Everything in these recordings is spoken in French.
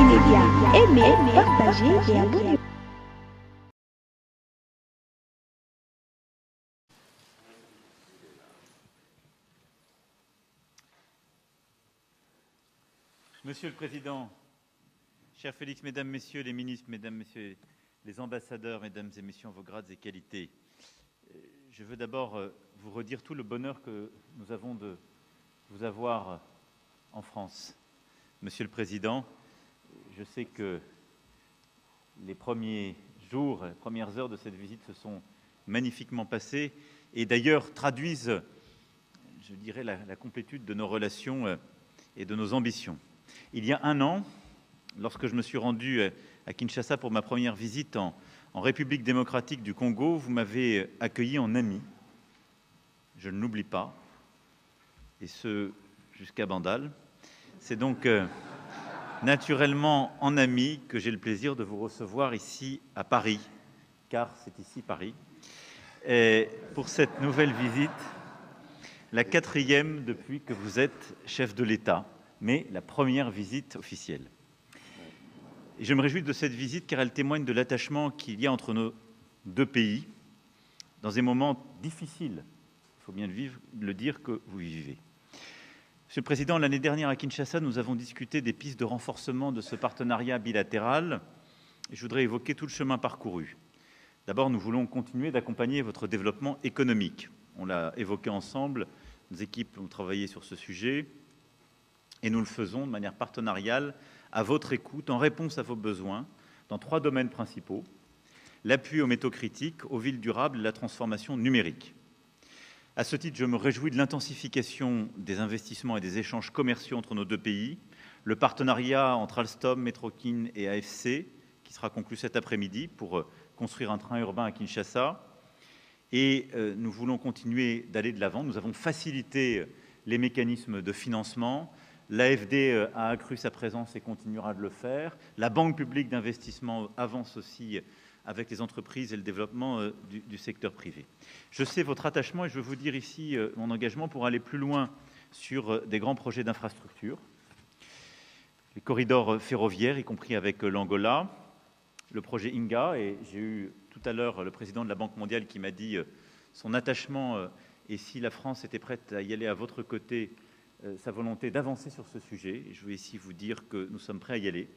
Média. Aimez, partagez et abonnez-vous. Monsieur le Président, cher Félix, Mesdames, Messieurs les ministres, Mesdames, Messieurs les ambassadeurs, Mesdames et Messieurs en vos grades et qualités, je veux d'abord vous redire tout le bonheur que nous avons de vous avoir en France. Monsieur le Président, je sais que les premiers jours, les premières heures de cette visite se sont magnifiquement passées et d'ailleurs traduisent, je dirais, la complétude de nos relations et de nos ambitions. Il y a un an, lorsque je me suis rendu à Kinshasa pour ma première visite en République démocratique du Congo, vous m'avez accueilli en ami. Je ne l'oublie pas, et ce jusqu'à Bandal. C'est donc naturellement en ami que j'ai le plaisir de vous recevoir ici à Paris, car c'est ici Paris, et pour cette nouvelle visite, la 4e depuis que vous êtes chef de l'État, mais la première visite officielle. Et je me réjouis de cette visite car elle témoigne de l'attachement qu'il y a entre nos deux pays dans des moments difficiles, il faut bien le dire, que vous vivez. Monsieur le Président, l'année dernière à Kinshasa, nous avons discuté des pistes de renforcement de ce partenariat bilatéral et je voudrais évoquer tout le chemin parcouru. D'abord, nous voulons continuer d'accompagner votre développement économique. On l'a évoqué ensemble, nos équipes ont travaillé sur ce sujet et nous le faisons de manière partenariale, à votre écoute, en réponse à vos besoins, dans 3 domaines principaux: l'appui aux métaux critiques, aux villes durables et la transformation numérique. À ce titre, je me réjouis de l'intensification des investissements et des échanges commerciaux entre nos deux pays, le partenariat entre Alstom, Metrokin et AFC, qui sera conclu cet après-midi pour construire un train urbain à Kinshasa. Et nous voulons continuer d'aller de l'avant. Nous avons facilité les mécanismes de financement. L'AFD a accru sa présence et continuera de le faire. La Banque publique d'investissement avance aussi avec les entreprises et le développement du secteur privé. Je sais votre attachement et je veux vous dire ici mon engagement pour aller plus loin sur des grands projets d'infrastructure, les corridors ferroviaires, y compris avec l'Angola, le projet INGA, et j'ai eu tout à l'heure le président de la Banque mondiale qui m'a dit son attachement et si la France était prête à y aller à votre côté, sa volonté d'avancer sur ce sujet. Et je veux ici vous dire que nous sommes prêts à y aller.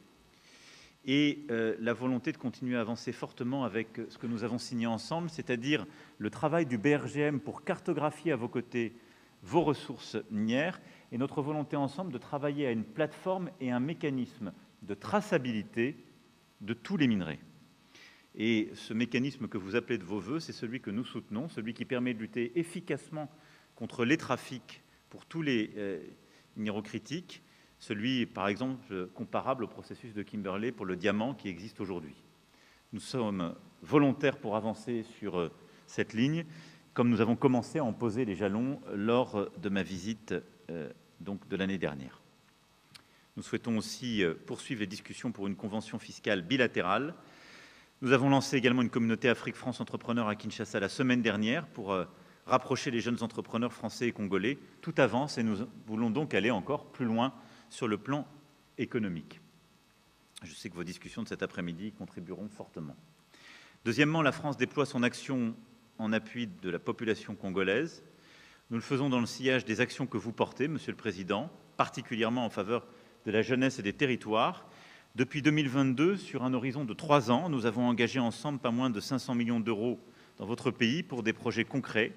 Et la volonté de continuer à avancer fortement avec ce que nous avons signé ensemble, c'est-à-dire le travail du BRGM pour cartographier à vos côtés vos ressources minières et notre volonté ensemble de travailler à une plateforme et un mécanisme de traçabilité de tous les minerais. Et ce mécanisme que vous appelez de vos voeux, c'est celui que nous soutenons, celui qui permet de lutter efficacement contre les trafics pour tous les minéraux critiques, celui, par exemple, comparable au processus de Kimberley pour le diamant qui existe aujourd'hui. Nous sommes volontaires pour avancer sur cette ligne, comme nous avons commencé à en poser les jalons lors de ma visite donc de l'année dernière. Nous souhaitons aussi poursuivre les discussions pour une convention fiscale bilatérale. Nous avons lancé également une communauté Afrique-France Entrepreneurs à Kinshasa la semaine dernière pour rapprocher les jeunes entrepreneurs français et congolais. Tout avance et nous voulons donc aller encore plus loin sur le plan économique. Je sais que vos discussions de cet après-midi contribueront fortement. Deuxièmement, la France déploie son action en appui de la population congolaise. Nous le faisons dans le sillage des actions que vous portez, Monsieur le Président, particulièrement en faveur de la jeunesse et des territoires. Depuis 2022, sur un horizon de 3 ans, nous avons engagé ensemble pas moins de 500 millions d'euros dans votre pays pour des projets concrets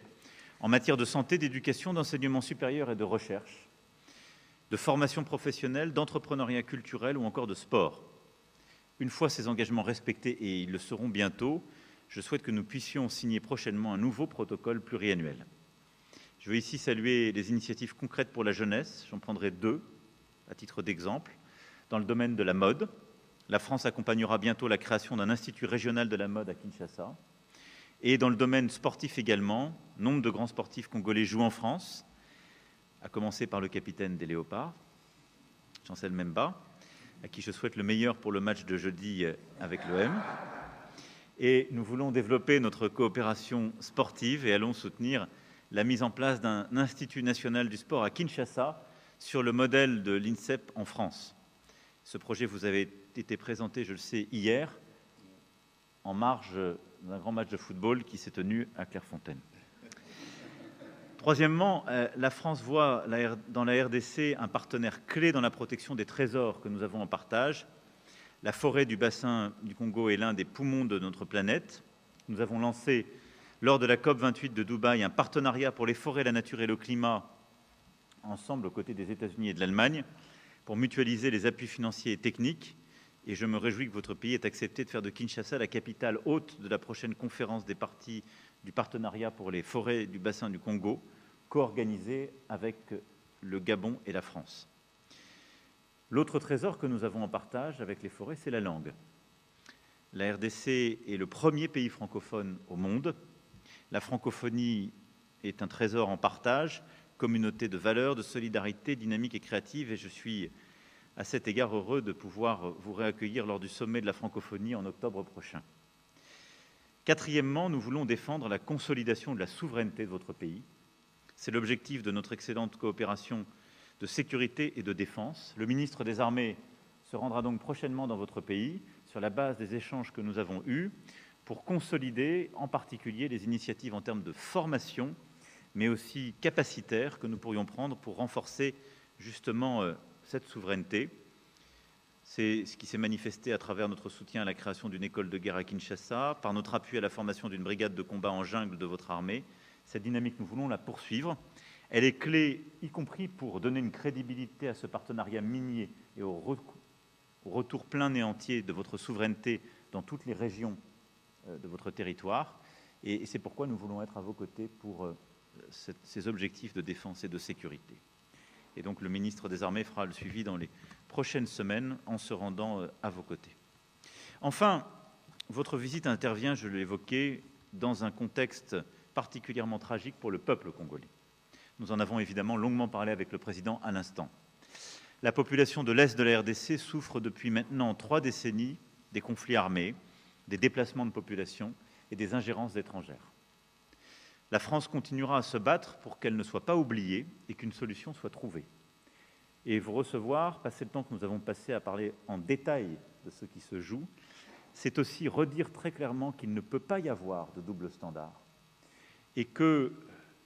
en matière de santé, d'éducation, d'enseignement supérieur et de recherche, de formation professionnelle, d'entrepreneuriat culturel ou encore de sport. Une fois ces engagements respectés, et ils le seront bientôt, je souhaite que nous puissions signer prochainement un nouveau protocole pluriannuel. Je veux ici saluer les initiatives concrètes pour la jeunesse. J'en prendrai 2 à titre d'exemple. Dans le domaine de la mode, la France accompagnera bientôt la création d'un institut régional de la mode à Kinshasa. Et dans le domaine sportif également, nombre de grands sportifs congolais jouent en France, à commencer par le capitaine des Léopards, Chancel Memba, à qui je souhaite le meilleur pour le match de jeudi avec l'OM. Et nous voulons développer notre coopération sportive et allons soutenir la mise en place d'un institut national du sport à Kinshasa sur le modèle de l'INSEP en France. Ce projet vous avait été présenté, je le sais, hier, en marge d'un grand match de football qui s'est tenu à Clairefontaine. Troisièmement, la France voit dans la RDC un partenaire clé dans la protection des trésors que nous avons en partage. La forêt du bassin du Congo est l'un des poumons de notre planète. Nous avons lancé, lors de la COP28 de Dubaï, un partenariat pour les forêts, la nature et le climat, ensemble aux côtés des États-Unis et de l'Allemagne, pour mutualiser les appuis financiers et techniques. Et je me réjouis que votre pays ait accepté de faire de Kinshasa la capitale hôte de la prochaine conférence des parties du partenariat pour les forêts du bassin du Congo, co-organisée avec le Gabon et la France. L'autre trésor que nous avons en partage avec les forêts, c'est la langue. La RDC est le premier pays francophone au monde. La francophonie est un trésor en partage, communauté de valeurs, de solidarité, dynamique et créative, et je suis à cet égard heureux de pouvoir vous réaccueillir lors du sommet de la francophonie en octobre prochain. Quatrièmement, nous voulons défendre la consolidation de la souveraineté de votre pays. C'est l'objectif de notre excellente coopération de sécurité et de défense. Le ministre des Armées se rendra donc prochainement dans votre pays sur la base des échanges que nous avons eus pour consolider en particulier les initiatives en termes de formation, mais aussi capacitaires que nous pourrions prendre pour renforcer justement cette souveraineté. C'est ce qui s'est manifesté à travers notre soutien à la création d'une école de guerre à Kinshasa, par notre appui à la formation d'une brigade de combat en jungle de votre armée. Cette dynamique, nous voulons la poursuivre. Elle est clé, y compris pour donner une crédibilité à ce partenariat minier et au retour plein et entier de votre souveraineté dans toutes les régions de votre territoire. Et c'est pourquoi nous voulons être à vos côtés pour ces objectifs de défense et de sécurité. Et donc le ministre des Armées fera le suivi dans les prochaines semaines en se rendant à vos côtés. Enfin, votre visite intervient, je l'ai évoqué, dans un contexte particulièrement tragique pour le peuple congolais. Nous en avons évidemment longuement parlé avec le président à l'instant. La population de l'Est de la RDC souffre depuis maintenant 3 décennies des conflits armés, des déplacements de population et des ingérences étrangères. La France continuera à se battre pour qu'elle ne soit pas oubliée et qu'une solution soit trouvée. Et vous recevoir, passer le temps que nous avons passé à parler en détail de ce qui se joue, c'est aussi redire très clairement qu'il ne peut pas y avoir de double standard et que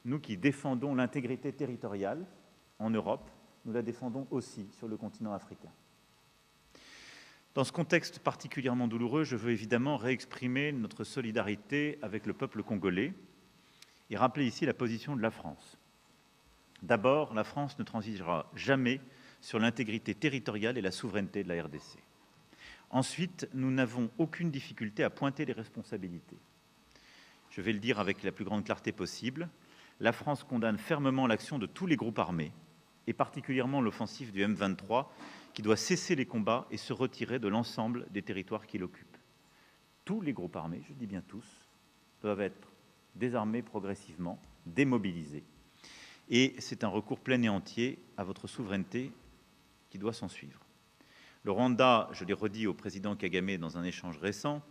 nous qui défendons l'intégrité territoriale en Europe, nous la défendons aussi sur le continent africain. Dans ce contexte particulièrement douloureux, je veux évidemment réexprimer notre solidarité avec le peuple congolais et rappeler ici la position de la France. D'abord, la France ne transigera jamais sur l'intégrité territoriale et la souveraineté de la RDC. Ensuite, nous n'avons aucune difficulté à pointer les responsabilités. Je vais le dire avec la plus grande clarté possible, la France condamne fermement l'action de tous les groupes armés, et particulièrement l'offensive du M23, qui doit cesser les combats et se retirer de l'ensemble des territoires qu'il occupe. Tous les groupes armés, je dis bien tous, doivent être désarmés progressivement, démobilisés. Et c'est un recours plein et entier à votre souveraineté qui doit s'en suivre. Le Rwanda, je l'ai redit au président Kagame dans un échange récent,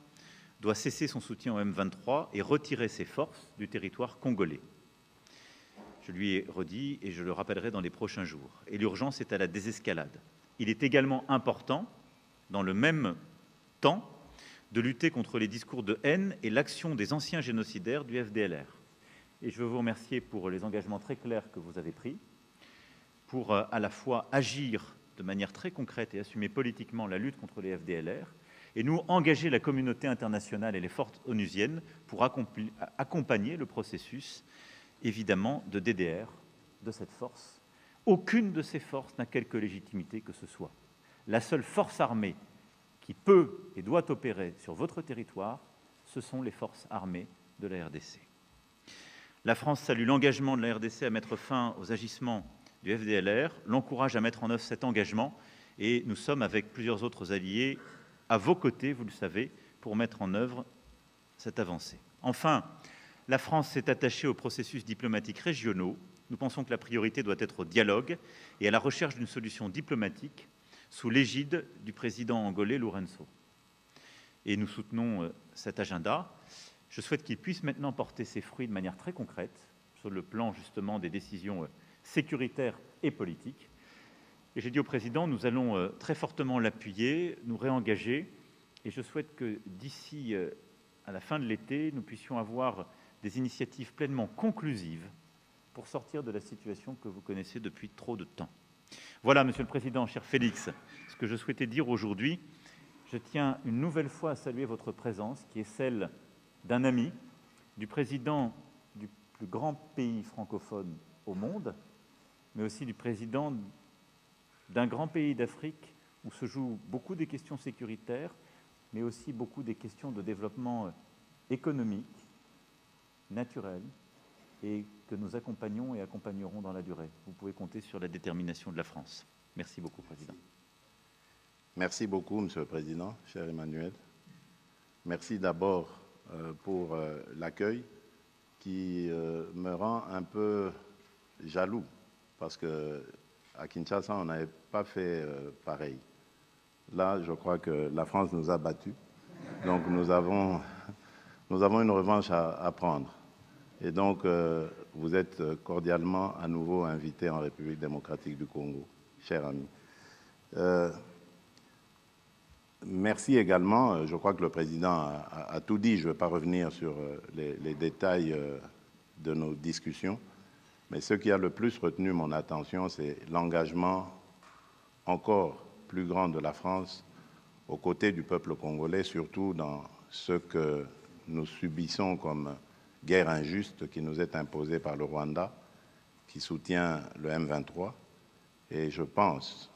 doit cesser son soutien au M23 et retirer ses forces du territoire congolais. Je lui ai redit et je le rappellerai dans les prochains jours. Et l'urgence est à la désescalade. Il est également important, dans le même temps, de lutter contre les discours de haine et l'action des anciens génocidaires du FDLR. Et je veux vous remercier pour les engagements très clairs que vous avez pris, pour à la fois agir de manière très concrète et assumer politiquement la lutte contre les FDLR, et nous engager la communauté internationale et les forces onusiennes pour accompagner le processus, évidemment, de DDR de cette force. Aucune de ces forces n'a quelque légitimité que ce soit. La seule force armée qui peut et doit opérer sur votre territoire, ce sont les forces armées de la RDC. La France salue l'engagement de la RDC à mettre fin aux agissements du FDLR, l'encourage à mettre en œuvre cet engagement, et nous sommes avec plusieurs autres alliés à vos côtés, vous le savez, pour mettre en œuvre cette avancée. Enfin, la France s'est attachée aux processus diplomatiques régionaux. Nous pensons que la priorité doit être au dialogue et à la recherche d'une solution diplomatique sous l'égide du président angolais Lourenço. Et nous soutenons cet agenda. Je souhaite qu'il puisse maintenant porter ses fruits de manière très concrète sur le plan justement des décisions sécuritaires et politiques. Et j'ai dit au président, nous allons très fortement l'appuyer, nous réengager, et je souhaite que d'ici à la fin de l'été, nous puissions avoir des initiatives pleinement conclusives pour sortir de la situation que vous connaissez depuis trop de temps. Voilà, Monsieur le Président, cher Félix, ce que je souhaitais dire aujourd'hui. Je tiens une nouvelle fois à saluer votre présence, qui est celle d'un ami, du président du plus grand pays francophone au monde, mais aussi du président d'un grand pays d'Afrique où se jouent beaucoup des questions sécuritaires, mais aussi beaucoup des questions de développement économique, naturel, et que nous accompagnons et accompagnerons dans la durée. Vous pouvez compter sur la détermination de la France. Merci beaucoup, Président. Merci beaucoup, Monsieur le Président, cher Emmanuel. Merci d'abord pour l'accueil qui me rend un peu jaloux, parce qu'à Kinshasa, on n'avait pas fait pareil. Là, je crois que la France nous a battus, donc nous avons une revanche à prendre. Et donc, vous êtes cordialement à nouveau invité en République démocratique du Congo, cher ami. Merci également, je crois que le Président a tout dit, je ne vais pas revenir sur les détails de nos discussions, mais ce qui a le plus retenu mon attention, c'est l'engagement encore plus grand de la France aux côtés du peuple congolais, surtout dans ce que nous subissons comme guerre injuste qui nous est imposée par le Rwanda, qui soutient le M23. Et je pense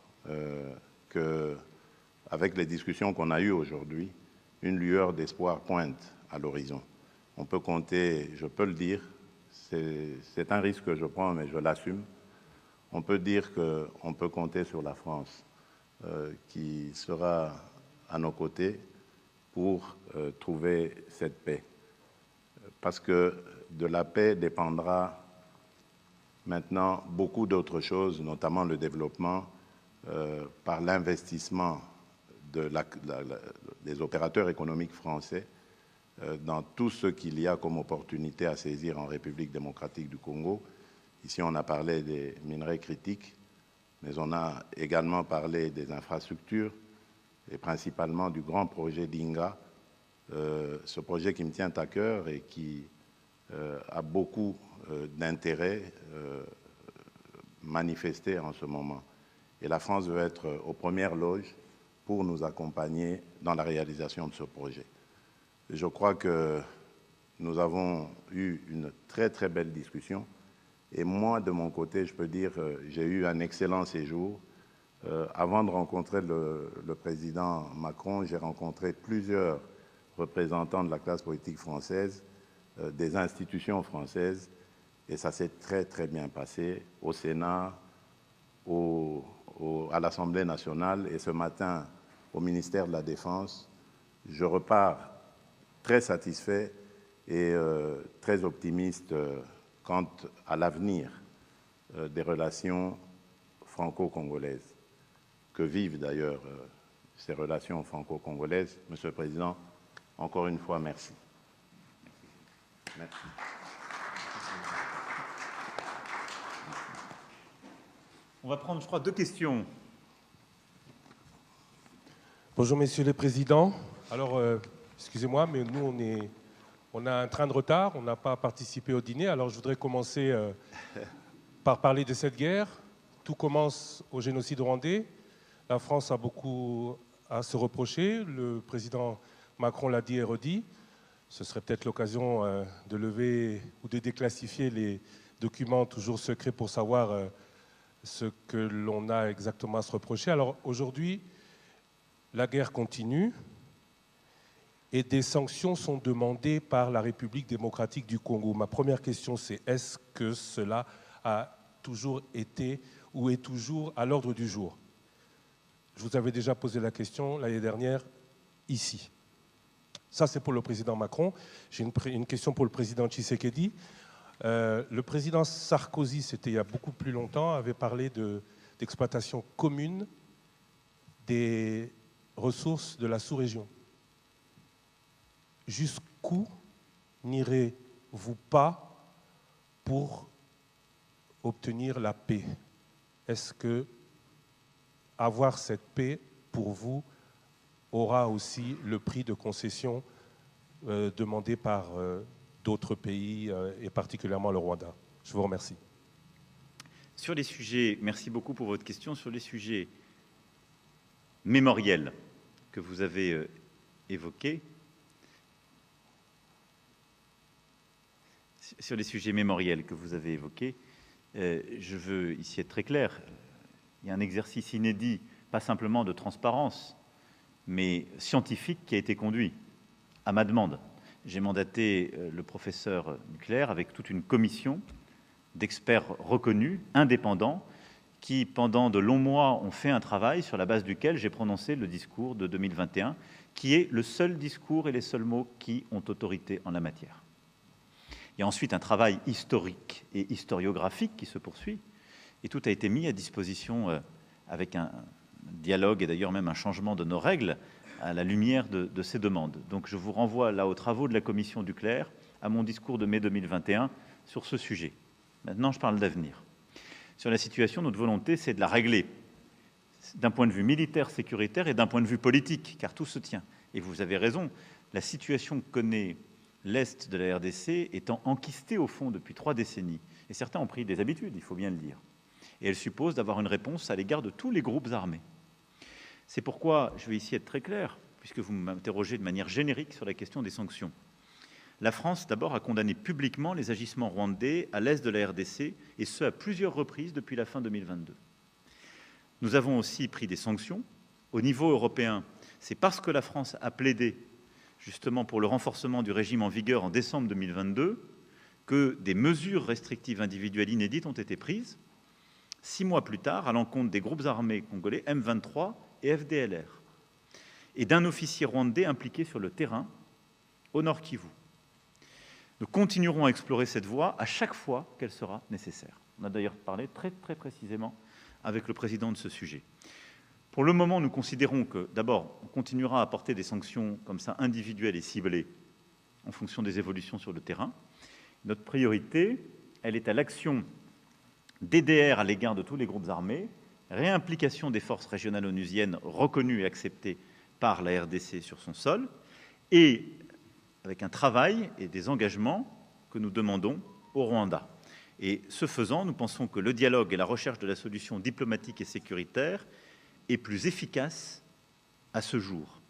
qu'avec les discussions qu'on a eues aujourd'hui, une lueur d'espoir pointe à l'horizon. On peut compter, je peux le dire, c'est un risque que je prends, mais je l'assume. On peut dire qu'on peut compter sur la France qui sera à nos côtés pour trouver cette paix. Parce que de la paix dépendra maintenant beaucoup d'autres choses, notamment le développement par l'investissement des opérateurs économiques français dans tout ce qu'il y a comme opportunité à saisir en République démocratique du Congo. Ici, on a parlé des minerais critiques, mais on a également parlé des infrastructures et principalement du grand projet d'Inga, ce projet qui me tient à cœur et qui a beaucoup d'intérêt manifesté en ce moment. Et la France veut être aux premières loges pour nous accompagner dans la réalisation de ce projet. Je crois que nous avons eu une très très belle discussion et moi de mon côté je peux dire j'ai eu un excellent séjour. Avant de rencontrer le président Macron, j'ai rencontré plusieurs représentants de la classe politique française, des institutions françaises, et ça s'est très très bien passé au Sénat, à l'Assemblée nationale et ce matin au ministère de la Défense. Je repars très satisfait et très optimiste quant à l'avenir des relations franco-congolaises. Que vivent d'ailleurs ces relations franco-congolaises. Monsieur le Président, encore une fois, merci. Merci. On va prendre, je crois, 2 questions. Bonjour, messieurs les présidents. Alors, excusez-moi, mais nous, on a un train de retard, on n'a pas participé au dîner. Alors, je voudrais commencer par parler de cette guerre. Tout commence au génocide rwandais. La France a beaucoup à se reprocher. Le président Macron l'a dit et redit. Ce serait peut-être l'occasion de lever ou de déclassifier les documents toujours secrets pour savoir ce que l'on a exactement à se reprocher. Alors, aujourd'hui, la guerre continue et des sanctions sont demandées par la République démocratique du Congo. Ma première question, c'est est-ce que cela a toujours été ou est toujours à l'ordre du jour? Je vous avais déjà posé la question l'année dernière, ici. Ça, c'est pour le président Macron. J'ai une question pour le président Tshisekedi. Le président Sarkozy, c'était il y a beaucoup plus longtemps, avait parlé d'exploitation commune des ressources de la sous-région. Jusqu'où n'irez-vous pas pour obtenir la paix? Est-ce que avoir cette paix, pour vous, aura aussi le prix de concession demandé par d'autres pays, et particulièrement le Rwanda? Je vous remercie. Sur les sujets, merci beaucoup pour votre question, sur les sujets mémoriels que vous avez évoqués, je veux ici être très clair. Il y a un exercice inédit, pas simplement de transparence, mais scientifique qui a été conduit à ma demande. J'ai mandaté le professeur Nucléaire avec toute une commission d'experts reconnus, indépendants, qui, pendant de longs mois, ont fait un travail sur la base duquel j'ai prononcé le discours de 2021, qui est le seul discours et les seuls mots qui ont autorité en la matière. Il y a ensuite un travail historique et historiographique qui se poursuit, et tout a été mis à disposition avec un dialogue et d'ailleurs même un changement de nos règles à la lumière de ces demandes. Donc je vous renvoie là aux travaux de la commission Duclerc, à mon discours de mai 2021 sur ce sujet. Maintenant, je parle d'avenir. Sur la situation, notre volonté, c'est de la régler d'un point de vue militaire, sécuritaire et d'un point de vue politique, car tout se tient. Et vous avez raison, la situation que connaît l'Est de la RDC étant enquistée au fond depuis 3 décennies, et certains ont pris des habitudes, il faut bien le dire, et elle suppose d'avoir une réponse à l'égard de tous les groupes armés. C'est pourquoi je vais ici être très clair, puisque vous m'interrogez de manière générique sur la question des sanctions. La France, d'abord, a condamné publiquement les agissements rwandais à l'est de la RDC, et ce, à plusieurs reprises depuis la fin 2022. Nous avons aussi pris des sanctions. Au niveau européen, c'est parce que la France a plaidé justement pour le renforcement du régime en vigueur en décembre 2022 que des mesures restrictives individuelles inédites ont été prises 6 mois plus tard à l'encontre des groupes armés congolais M23 et FDLR et d'un officier rwandais impliqué sur le terrain au Nord Kivu. Nous continuerons à explorer cette voie à chaque fois qu'elle sera nécessaire. On a d'ailleurs parlé très précisément avec le président de ce sujet. Pour le moment, nous considérons que, d'abord, on continuera à apporter des sanctions comme ça individuelles et ciblées en fonction des évolutions sur le terrain. Notre priorité, elle est à l'action DDR à l'égard de tous les groupes armés, réimplication des forces régionales onusiennes reconnues et acceptées par la RDC sur son sol, et avec un travail et des engagements que nous demandons au Rwanda. Et ce faisant, nous pensons que le dialogue et la recherche de la solution diplomatique et sécuritaire est plus efficace à ce jour.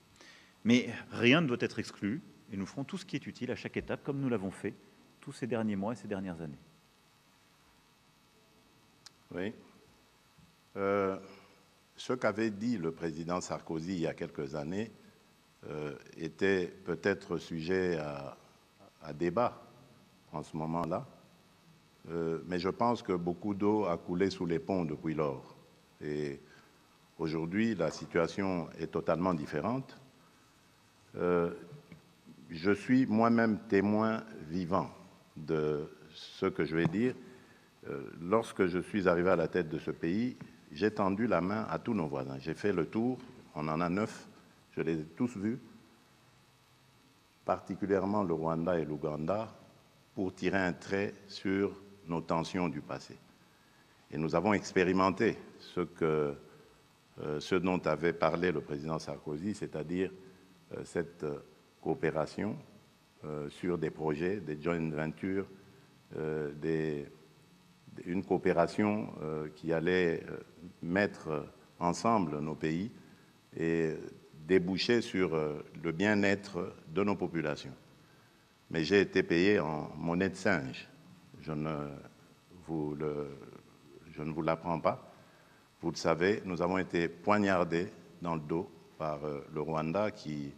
Mais rien ne doit être exclu, et nous ferons tout ce qui est utile à chaque étape, comme nous l'avons fait tous ces derniers mois et ces dernières années. Oui. Ce qu'avait dit le président Sarkozy il y a quelques années était peut-être sujet à débat en ce moment-là, mais je pense que beaucoup d'eau a coulé sous les ponts depuis lors. Et aujourd'hui, la situation est totalement différente. Je suis moi-même témoin vivant de ce que je vais dire. Lorsque je suis arrivé à la tête de ce pays, j'ai tendu la main à tous nos voisins. J'ai fait le tour, on en a 9, je les ai tous vus, particulièrement le Rwanda et l'Ouganda, pour tirer un trait sur nos tensions du passé. Et nous avons expérimenté ce dont avait parlé le président Sarkozy, c'est-à-dire cette coopération sur des projets, des joint ventures, une coopération qui allait mettre ensemble nos pays et déboucher sur le bien-être de nos populations. Mais j'ai été payé en monnaie de singe. Je ne vous l'apprends pas. Vous le savez, nous avons été poignardés dans le dos par le Rwanda qui,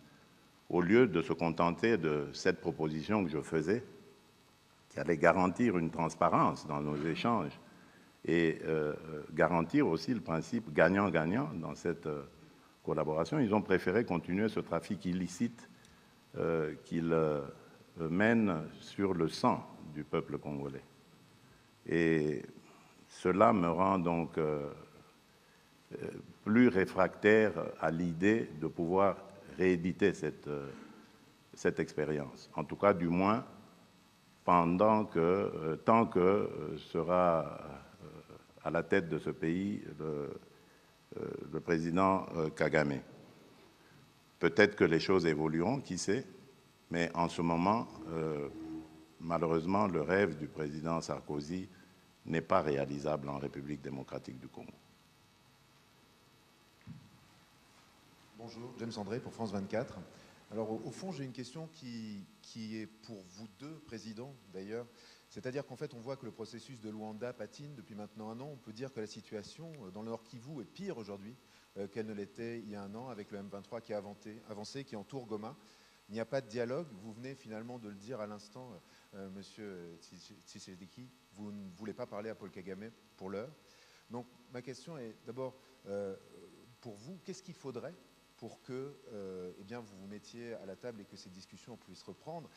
au lieu de se contenter de cette proposition que je faisais, qui allait garantir une transparence dans nos échanges et garantir aussi le principe gagnant-gagnant dans cette collaboration, ils ont préféré continuer ce trafic illicite qu'ils mènent sur le sang du peuple congolais. Et cela me rend donc plus réfractaire à l'idée de pouvoir rééditer cette expérience. En tout cas, du moins, tant que sera à la tête de ce pays le le président Kagame. Peut-être que les choses évolueront, qui sait, mais en ce moment, malheureusement, le rêve du président Sarkozy n'est pas réalisable en République démocratique du Congo. Bonjour, James André pour France 24. Alors au fond, j'ai une question qui est pour vous deux, présidents d'ailleurs. C'est-à-dire qu'en fait, on voit que le processus de Luanda patine depuis maintenant un an. On peut dire que la situation dans le Nord Kivu est pire aujourd'hui qu'elle ne l'était il y a un an avec le M23 qui a avancé, qui entoure Goma. Il n'y a pas de dialogue. Vous venez finalement de le dire à l'instant, Monsieur Tshisekedi, vous ne voulez pas parler à Paul Kagame pour l'heure. Donc ma question est d'abord, pour vous, qu'est-ce qu'il faudrait pour que eh bien, vous vous mettiez à la table et que ces discussions puissent reprendre?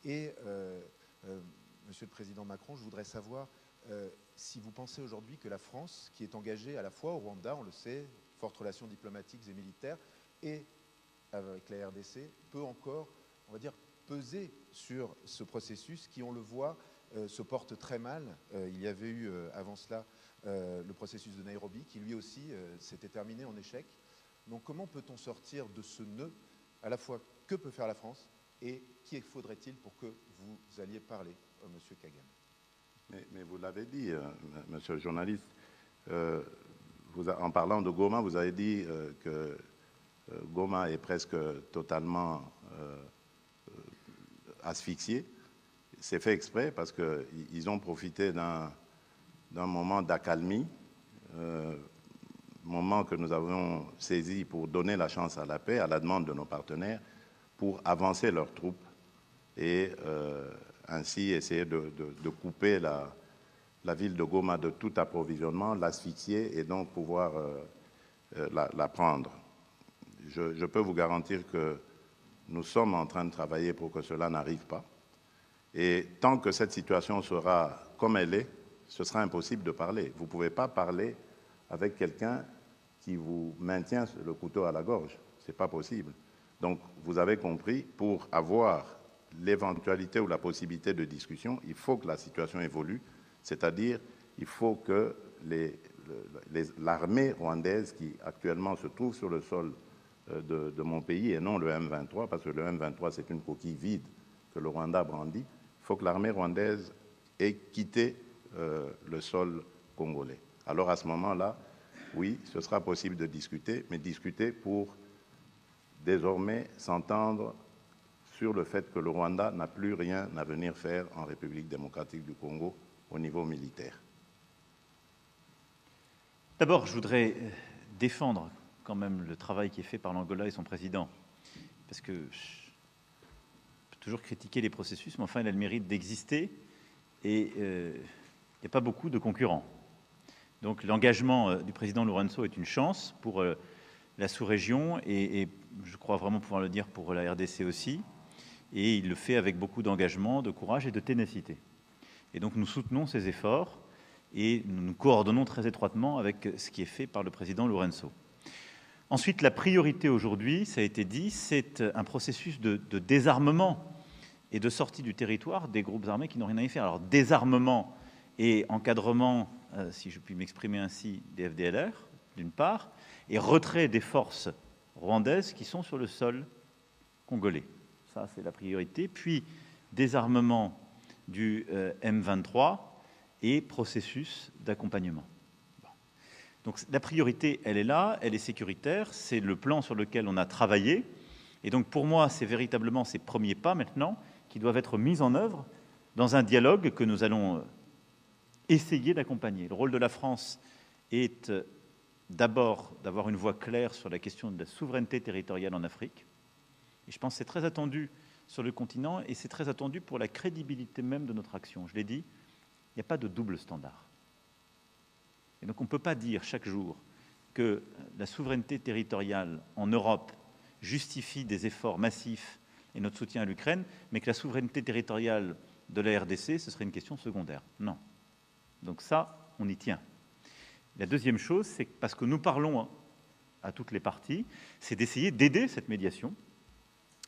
Et Monsieur le Président Macron, je voudrais savoir si vous pensez aujourd'hui que la France, qui est engagée à la fois au Rwanda, on le sait, fortes relations diplomatiques et militaires, et avec la RDC, peut encore, on va dire, peser sur ce processus qui, on le voit, se porte très mal. Il y avait eu avant cela le processus de Nairobi, qui lui aussi s'était terminé en échec. Donc comment peut-on sortir de ce nœud, à la fois que peut faire la France et qui faudrait-il pour que vous alliez parler à M. Kagame? Mais vous l'avez dit, monsieur le journaliste, en parlant de Goma, vous avez dit que Goma est presque totalement asphyxié. C'est fait exprès parce qu'ils ont profité d'un moment d'accalmie, moment que nous avons saisi pour donner la chance à la paix, à la demande de nos partenaires, pour avancer leurs troupes et ainsi essayer de couper la ville de Goma de tout approvisionnement, l'asphyxier et donc pouvoir la prendre. Je peux vous garantir que nous sommes en train de travailler pour que cela n'arrive pas. Et tant que cette situation sera comme elle est, ce sera impossible de parler. Vous ne pouvez pas parler avec quelqu'un qui vous maintient le couteau à la gorge. Ce n'est pas possible. Donc, vous avez compris, pour avoir l'éventualité ou la possibilité de discussion, il faut que la situation évolue, c'est-à-dire il faut que l'armée rwandaise qui actuellement se trouve sur le sol de mon pays et non le M23, parce que le M23 c'est une coquille vide que le Rwanda brandit, il faut que l'armée rwandaise ait quitté le sol congolais. Alors à ce moment-là, oui, ce sera possible de discuter, mais discuter pour désormais s'entendre sur le fait que le Rwanda n'a plus rien à venir faire en République démocratique du Congo au niveau militaire. D'abord, je voudrais défendre quand même le travail qui est fait par l'Angola et son président, parce que je peux toujours critiquer les processus, mais enfin, il a le mérite d'exister et il n'y a pas beaucoup de concurrents. Donc l'engagement du président Lourenço est une chance pour la sous-région et je crois vraiment pouvoir le dire pour la RDC aussi. Et il le fait avec beaucoup d'engagement, de courage et de ténacité. Et donc nous soutenons ces efforts et nous nous coordonnons très étroitement avec ce qui est fait par le président Lourenço. Ensuite, la priorité aujourd'hui, ça a été dit, c'est un processus de désarmement et de sortie du territoire des groupes armés qui n'ont rien à y faire. Alors désarmement et encadrement, si je puis m'exprimer ainsi, des FDLR, d'une part, et retrait des forces rwandaises qui sont sur le sol congolais. Ça, c'est la priorité. Puis, désarmement du M23 et processus d'accompagnement. Bon. Donc, la priorité, elle est là, elle est sécuritaire. C'est le plan sur lequel on a travaillé. Et donc, pour moi, c'est véritablement ces premiers pas maintenant qui doivent être mis en œuvre dans un dialogue que nous allons essayer d'accompagner. Le rôle de la France est d'abord d'avoir une voix claire sur la question de la souveraineté territoriale en Afrique. Et je pense que c'est très attendu sur le continent et c'est très attendu pour la crédibilité même de notre action. Je l'ai dit, il n'y a pas de double standard. Et donc on ne peut pas dire chaque jour que la souveraineté territoriale en Europe justifie des efforts massifs et notre soutien à l'Ukraine, mais que la souveraineté territoriale de la RDC, ce serait une question secondaire. Non. Donc ça, on y tient. La deuxième chose, c'est que parce que nous parlons à toutes les parties, c'est d'essayer d'aider cette médiation.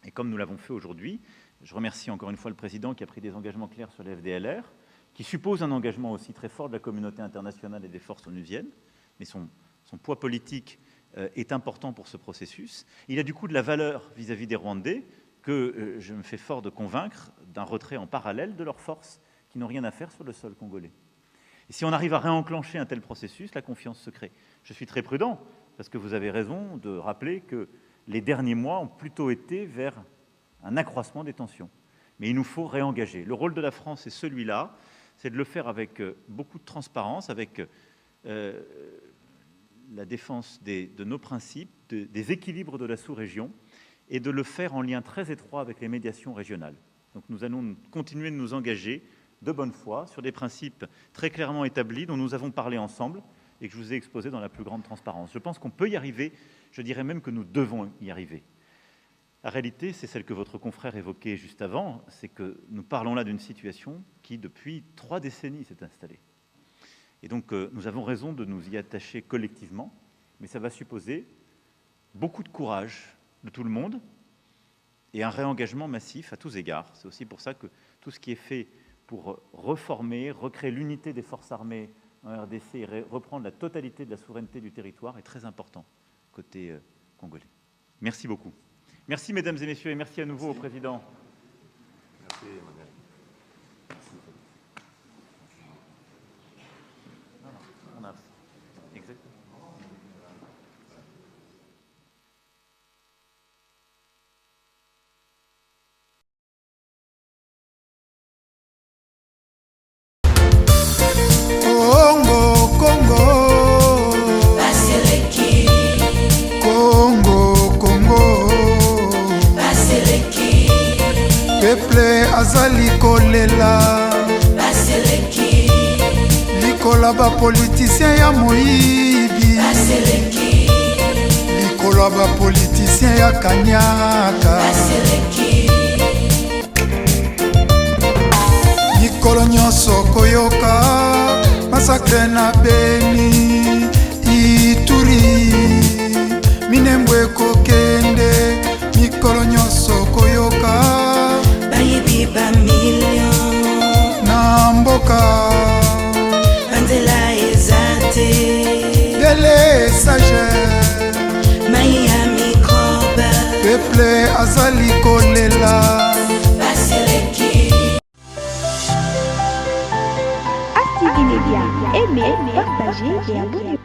Et comme nous l'avons fait aujourd'hui, je remercie encore une fois le président qui a pris des engagements clairs sur les FDLR, qui suppose un engagement aussi très fort de la communauté internationale et des forces onusiennes, mais son poids politique est important pour ce processus. Il a du coup de la valeur vis-à-vis des Rwandais que je me fais fort de convaincre d'un retrait en parallèle de leurs forces qui n'ont rien à faire sur le sol congolais. Et si on arrive à réenclencher un tel processus, la confiance se crée. Je suis très prudent, parce que vous avez raison de rappeler que les derniers mois ont plutôt été vers un accroissement des tensions. Mais il nous faut réengager. Le rôle de la France est celui-là, c'est de le faire avec beaucoup de transparence, avec la défense de nos principes, des équilibres de la sous-région, et de le faire en lien très étroit avec les médiations régionales. Donc nous allons continuer de nous engager de bonne foi sur des principes très clairement établis dont nous avons parlé ensemble et que je vous ai exposés dans la plus grande transparence. Je pense qu'on peut y arriver, je dirais même que nous devons y arriver. La réalité, c'est celle que votre confrère évoquait juste avant, c'est que nous parlons là d'une situation qui, depuis 3 décennies, s'est installée. Et donc, nous avons raison de nous y attacher collectivement, mais ça va supposer beaucoup de courage de tout le monde et un réengagement massif à tous égards. C'est aussi pour ça que tout ce qui est fait pour reformer, recréer l'unité des forces armées en RDC et reprendre la totalité de la souveraineté du territoire est très important côté congolais. Merci beaucoup. Merci mesdames et messieurs et merci à nouveau au président. Merci Emmanuel. Exactement. Congo, Congo, Baseleki, Congo, Congo, Baseleki, peuple azali kolela, Baseleki, likola ba politicien ya moyibi, Baseleki, likola ba politicien ya kanyaka, Baseleki, mikolo nyonso koyoka masakre na Beni Ituri minembwe kokende mikolo nyonso koyoka bayibi ba million, na mboka banzela ezate, dele sage mai ya microbe, peuple azali kolela. Baseleki. Active Média, aimez, partagez et abonnez-vous.